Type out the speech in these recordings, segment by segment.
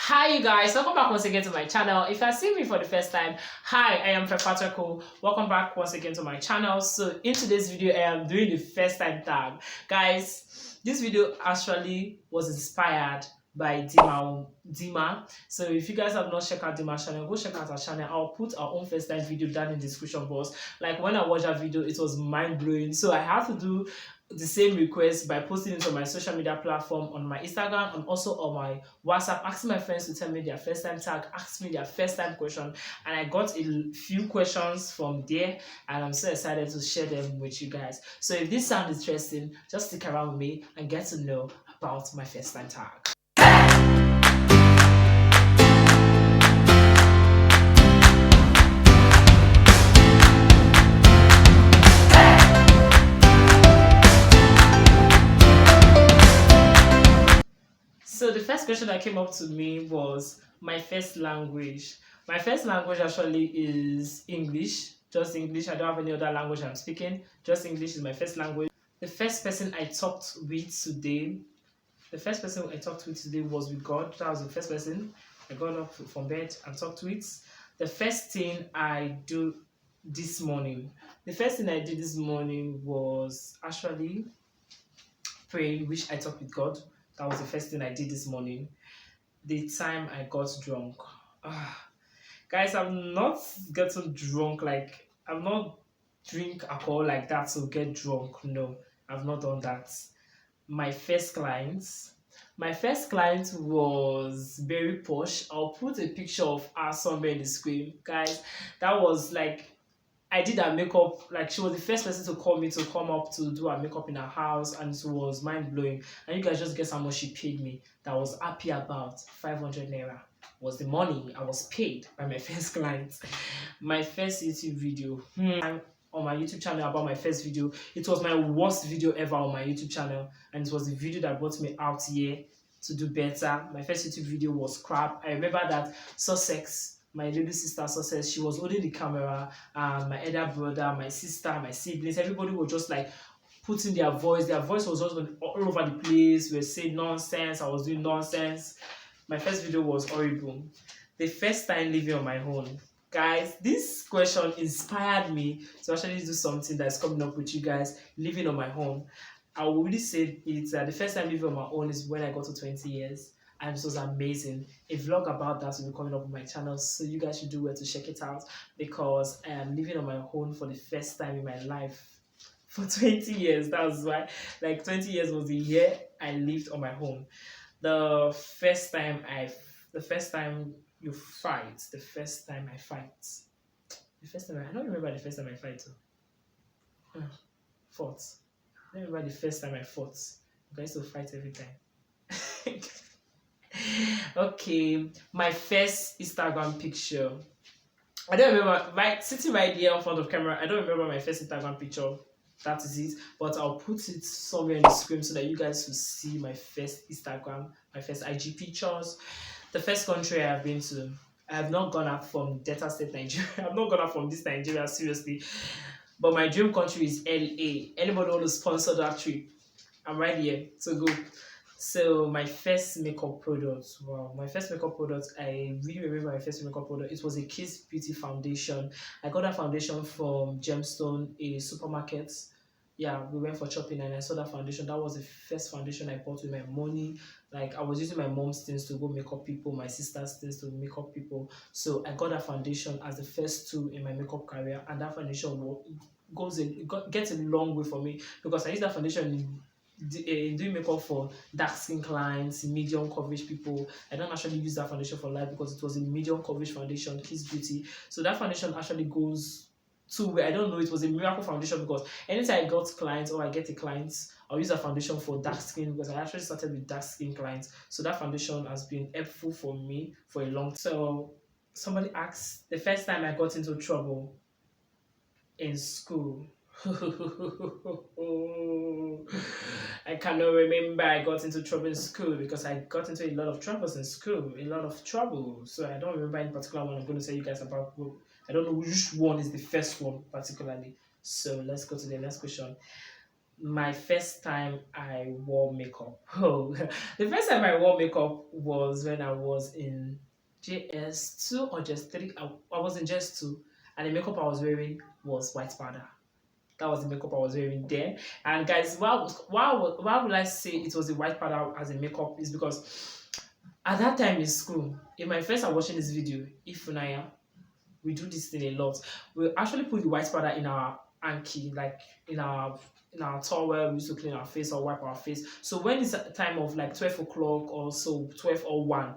Hi you guys, welcome back once again to my channel. If you are seeing me for the first time, hi, I am Prepatako. Welcome back once again to my channel. So in today's video, I am doing the first time tag. Guys, this video actually was inspired by Dima. So if you guys have not checked out Dima's channel, go check out her channel. I'll put our own first time video down in the description box. Like when I watched that video, it was mind blowing. So I have to do the same request by posting it on my social media platform, on my Instagram and also on my WhatsApp, asking my friends to tell me their first time tag, ask me their first time question, and I got a few questions from there, and I'm so excited to share them with you guys. So if this sounds interesting, just stick around with me and get to know about my first time tag. So the first question that came up to me was my first language. My first language actually is English, just English. I don't have any other language I'm speaking. Just English is my first language. The first person I talked with today, was with God. That was the first person I got up from bed and talked with. The first thing I do this morning, the first thing I did this morning was actually praying, which I talked with God. That was the first thing I did this morning. The time I got drunk. Guys, I'm not getting drunk. Like, I'm not drink alcohol like that to get drunk. No, I've not done that. My first client. My first client was very posh. I'll put a picture of her somewhere in the screen. Guys, that was like I did her makeup. Like she was the first person to call me to come up to do her makeup in her house, and it was mind blowing. And you guys just guess how much she paid me. That I was happy about 500 naira. Was the money I was paid by my first client. My first YouTube video. On my YouTube channel about my first video. It was my worst video ever on my YouTube channel, and it was the video that brought me out here to do better. My first YouTube video was crap. I remember that Sussex, my little sister Sussex, she was holding the camera, and my elder brother, my sister, my siblings, everybody was just like putting their voice. Their voice was just all over the place. We were saying nonsense. I was doing nonsense. My first video was horrible. The first time living on my own. Guys, this question inspired me to actually do something that's coming up with you guys, living on my own. I will really say it's the first time living on my own is when I got to 20 years, and it was amazing. A vlog about that will be coming up on my channel, so you guys should do well to check it out, because I am living on my own for the first time in my life for 20 years. That's why, like, 20 years was the year I lived on my own. The first time you fight, the first time I fight. The first time I don't remember the first time I fight. Fought. I don't remember the first time I fought. I used to fight every time. Okay, my first Instagram picture. I don't remember sitting right here in front of camera. I don't remember my first Instagram picture. That is it. But I'll put it somewhere in the screen so that you guys will see my first Instagram, my first IG pictures. The first country I have been to. I have not gone out from Delta State, Nigeria. I've not gone out from this Nigeria, seriously. But my dream country is LA. Anybody want to sponsor that trip? I'm right here to go. So my first makeup product, wow, my first makeup product, I really remember my first makeup product. It was a Kiss Beauty foundation. I got that foundation from Gemstone, a supermarket. Yeah, we went for shopping and I saw that foundation. That was the first foundation I bought with my money. Like I was using my mom's things to go make up people, my sister's things to make up people. So I got that foundation as the first tool in my makeup career, and that foundation gets a long way for me, because I use that foundation doing makeup for dark skin clients, medium coverage people. I don't actually use that foundation for life because it was a medium coverage foundation, Kiss Beauty. So that foundation actually goes to where I don't know, it was a miracle foundation, because anytime I got clients or I get a client, I'll use that foundation for dark skin, because I actually started with dark skin clients. So that foundation has been helpful for me for a long time. So somebody asked the first time I got into trouble in school. I cannot remember I got into trouble in school, because I got into a lot of troubles in school, a lot of trouble. So I don't remember any particular one I'm going to tell you guys about. I don't know which one is the first one particularly. So let's go to the next question. my first time I wore makeup. Oh, the first time I wore makeup was when I was in JS2 or just 3. I was in JS2, and the makeup I was wearing was white powder. That was the makeup I was wearing then. And guys, why would I say it was the white powder as a makeup is because at that time in school, in my first time watching this video, if Funaya, we do this thing a lot. We actually put the white powder in our hanky, like in our in our towel. We used to clean our face or wipe our face. So when it's a time of like 12 o'clock or so, 12 or 1,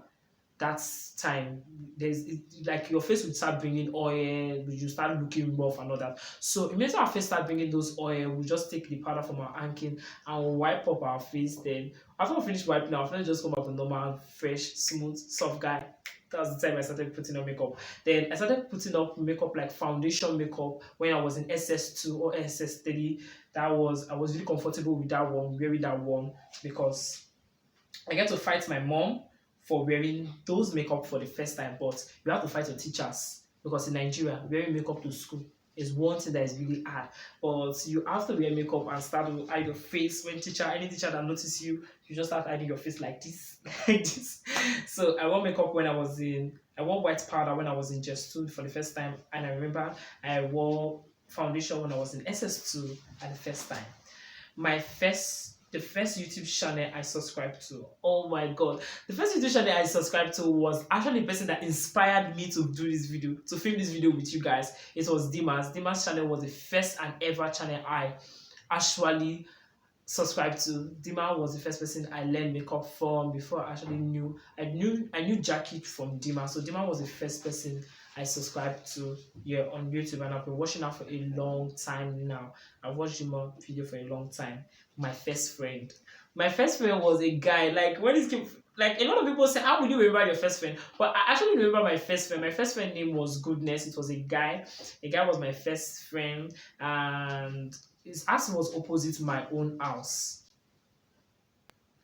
that's time like your face would start bringing oil, you start looking rough and all that. So immediately our face start bringing those oil, we just take the powder from our hanky and we wipe up our face. Then after we finish wiping our face, just come out a normal, fresh, smooth, soft guy. That was the time I started putting on makeup. Then I started putting up makeup like foundation makeup when I was in SS2 or SS3. I was really comfortable with that one, wearing that one, because I get to fight my mom for wearing those makeup for the first time, but you have to fight your teachers because in Nigeria, wearing makeup to school is one thing that is really hard. But you have to wear makeup and start to hide your face when any teacher that notice you, you just start hiding your face like this, like this. So I wore makeup when I wore white powder when I was in just 2 for the first time, and I remember I wore foundation when I was in SS2 at the first time. The first YouTube channel I subscribed to. Oh my god. The first YouTube channel I subscribed to was actually the person that inspired me to do this video, to film this video with you guys. It was Dimas. Dimas channel was the first and ever channel I actually subscribed to. Dima was the first person I learned makeup from before I actually knew Jackie from Dima. So Dima was the first person I subscribed to on YouTube, and I've been watching her for a long time now. I've watched Dima video for a long time. My first friend. My first friend was a guy, like when it came, like a lot of people say, how will you remember your first friend? But I actually remember my first friend. My first friend name was Goodness. It was a guy. A guy was my first friend, and his house was opposite my own house.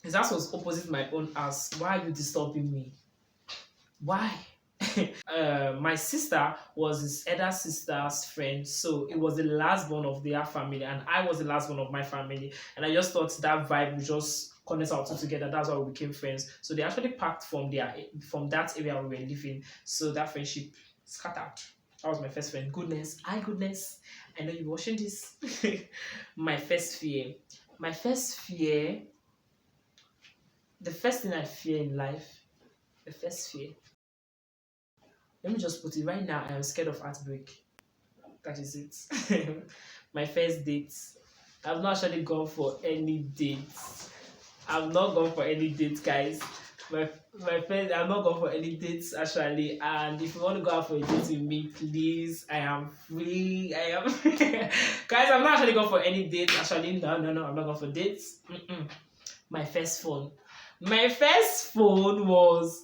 His house was opposite my own house. Why are you disturbing me? Why? My sister was his elder sister's friend, so it was the last born of their family, and I was the last one of my family. And I just thought that vibe would just connect our two together. That's why we became friends. So they actually packed from that area we were living. So that friendship scattered. That was my first friend. Goodness, I know you're watching this. My first fear. My first fear. The first thing I fear in life. The first fear. Let me just put it right now. I am scared of heartbreak. That is it. My first date. I've not actually gone for any dates. I've not gone for any dates, guys. My friend, I'm not going for any dates actually. And if you want to go out for a date with me, please, I am free. I am guys. I'm not actually going for any dates actually. No. I'm not going for dates. My first phone. My first phone was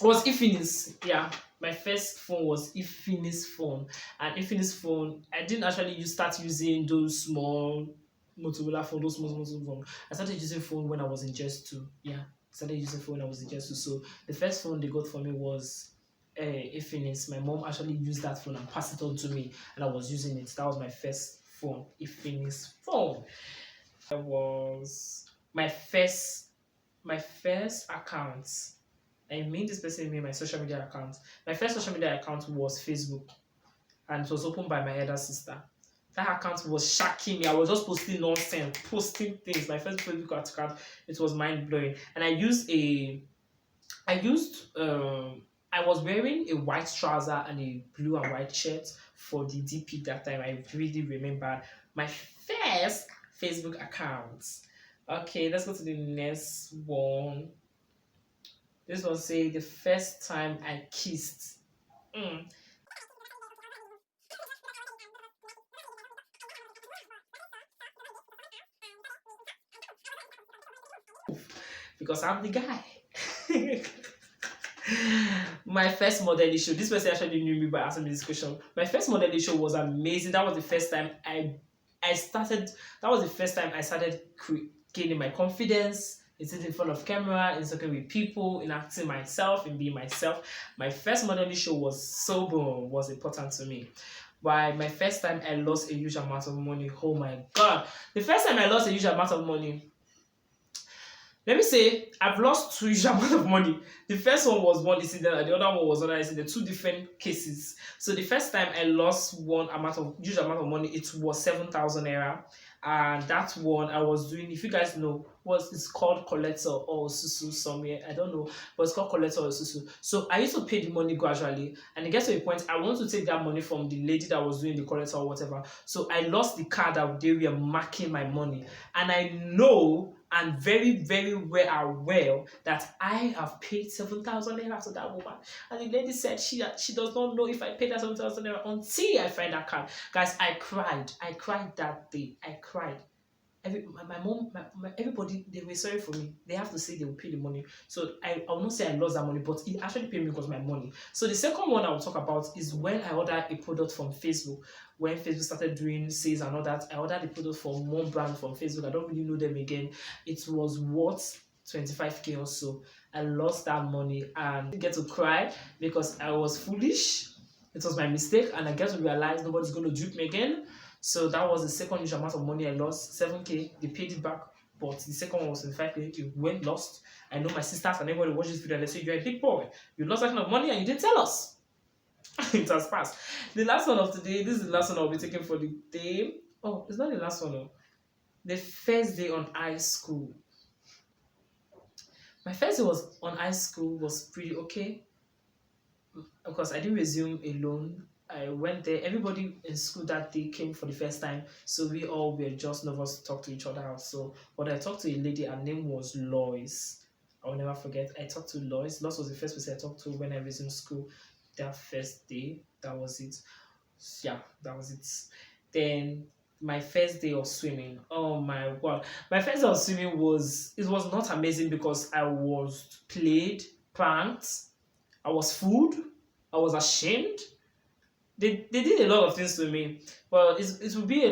Infinix. Yeah, my first phone was Infinix phone. And Infinix phone, I didn't actually start using those small Motorola phone, those small phone. I started using phone when I was in just 2. Yeah, started using phone when I was in just 2. So the first phone they got for me was Infinix. My mom actually used that phone and passed it on to me, and I was using it. That was my first phone, Infinix phone. That was my first account. I mean, this person made my social media account. My first social media account was Facebook, and it was opened by my elder sister. That account was shocking me. I was just posting nonsense, posting things. My first Facebook account, it was mind blowing. And I was wearing a white trouser and a blue and white shirt for the DP that time. I really remember my first Facebook account. Okay, let's go to the next one. This one say the first time I kissed. Because I'm the guy. My first modeling show. This person actually knew me by asking me this question. My first modeling show was amazing. That was the first time I started. That was the first time I started gaining my confidence. In sitting in front of camera, in talking with people, in acting myself, in being myself. My first modeling show was important to me. Why, my first time I lost a huge amount of money. Oh my god. The first time I lost a huge amount of money, let me say I've lost two huge amount of money. The first one was one incident and the other one was another incident, two different cases. So the first time I lost huge amount of money, it was 7,000 naira. And that one I was doing, if you guys know, it's called collector or susu somewhere. I don't know, but it's called collector or susu. So I used to pay the money gradually, and it gets to a point I want to take that money from the lady that was doing the collector or whatever. So I lost the card that they were marking my money, and I know and very, very well aware that I have paid 7,000 naira to that woman. And the lady said she does not know if I paid that 7,000 naira until I find that card. Guys, I cried. I cried that day. I cried. My mom, everybody, they were sorry for me. They have to say they will pay the money. So I will not say I lost that money, but it actually paid me because my money. So the second one I will talk about is when I ordered a product from Facebook. When Facebook started doing sales and all that, I ordered a product from one brand from Facebook. I don't really know them again. It was worth 25k or so. I lost that money and I didn't get to cry because I was foolish. It was my mistake, and I get to realize nobody's going to dupe me again. So that was the second huge amount of money I lost, 7k. They paid it back, but the second one was 25k. It went lost. I know my sisters and everybody watches this video and they say, you're a big boy. You lost that kind of money and you didn't tell us. It has passed. The last one of today, this is the last one I'll be taking for the day. Oh, it's not the last one. No. The first day on high school. My first day on high school was pretty okay. Of course, I didn't resume alone. I went there. Everybody in school that day came for the first time, so we all were just nervous to talk to each other. So, but I talked to a lady. Her name was Lois. I'll never forget. I talked to Lois. Lois was the first person I talked to when I resumed school. That first day, that was it. Yeah, that was it. Then my first day of swimming. Oh my god, my first day of swimming was not amazing because I was played, pranked, I was fooled, I was ashamed. They did a lot of things to me. Well, it would be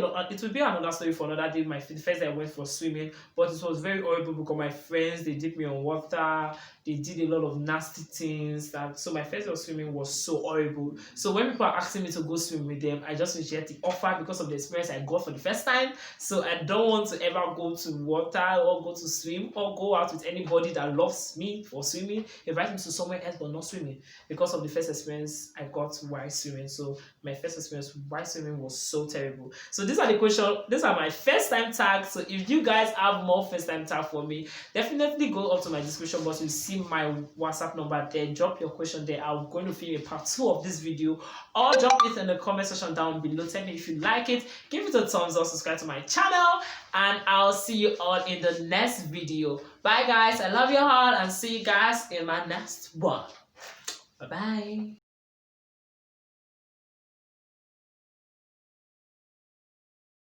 another story for another day. The first day I went for swimming, but it was very horrible because my friends, they dipped me on water. They did a lot of nasty things. So my first day of swimming was so horrible. So when people are asking me to go swim with them, I just reject the offer because of the experience I got for the first time. So I don't want to ever go to water or go to swim or go out with anybody that loves me for swimming. Invite me to somewhere else but not swimming because of the first experience I got while swimming. So my first experience while swimming was so terrible. So these are the questions. These are my first time tags. So if you guys have more first time tag for me, definitely go up to my description box. You see my WhatsApp number there. Drop your question there. I'm going to film a part 2 of this video, or drop it in the comment section down below. Tell me if you like it. Give it a thumbs up. Subscribe to my channel, and I'll see you all in the next video. Bye guys. I love you all, and see you guys in my next one. Bye bye.